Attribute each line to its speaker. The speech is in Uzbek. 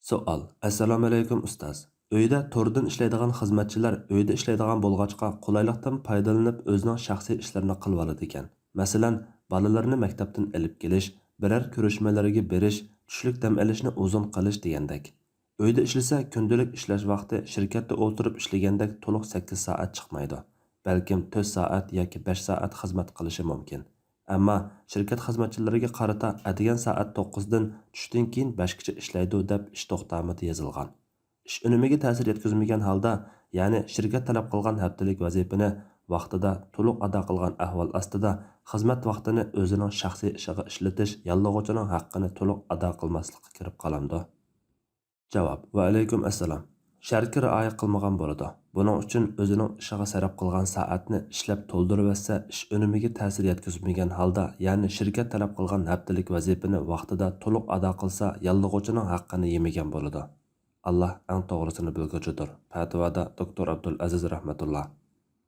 Speaker 1: Savol. Assalomu alaykum ustoz. Uyda to'rdan ishlaydigan xizmatchilar uyda ishlaydigan bo'lg'achqa qulaylikdan foydalanib o'zining shaxsiy ishlarini qilib oladi ekan. Masalan, bolalarni maktabdan olib kelish, biror ko'rishmalarga berish, tushlik dam olishni uzun qilish degandek. Uyda ishlasa, kundalik ishlash vaqti shirkatda o'tirib ishlagandek to'liq 8 soat chiqmaydi. Balkim 4 soat yoki 5 soat xizmat qilishi mumkin. Ammo shirkat xizmatchilariga qarata adigan soat 9 dan tushdan keyin 5 gacha ishlaydi deb ish to'xtamida yozilgan. Ish unimiga ta'sir yetkazmagan holda, ya'ni shirkat talab qilgan haftalik vazifani vaqtida to'liq ado qilgan ahvol ostida xizmat vaqtini o'zining shaxsiy ishiga ishlatish yollig'uvchining haqqini to'liq ado qilmaslikka kirib qolamdi. Javob: Va alaykum assalom. Shartga rioya qilmagan bo'ladi. Buning uchun o'zining ishiga sarf qilgan soatni ishlab to'ldirib etsa, ish unimiga ta'sir yetkazmagan holda, ya'ni shirkat talab qilgan haftalik vazifani vaqtida to'liq ado qilsa, yollig'uvchining haqqini yemagan bo'ladi. Alloh eng to'g'risini bilguvchidir. Fatvoda doktor Abdul Aziz rahmatulloh.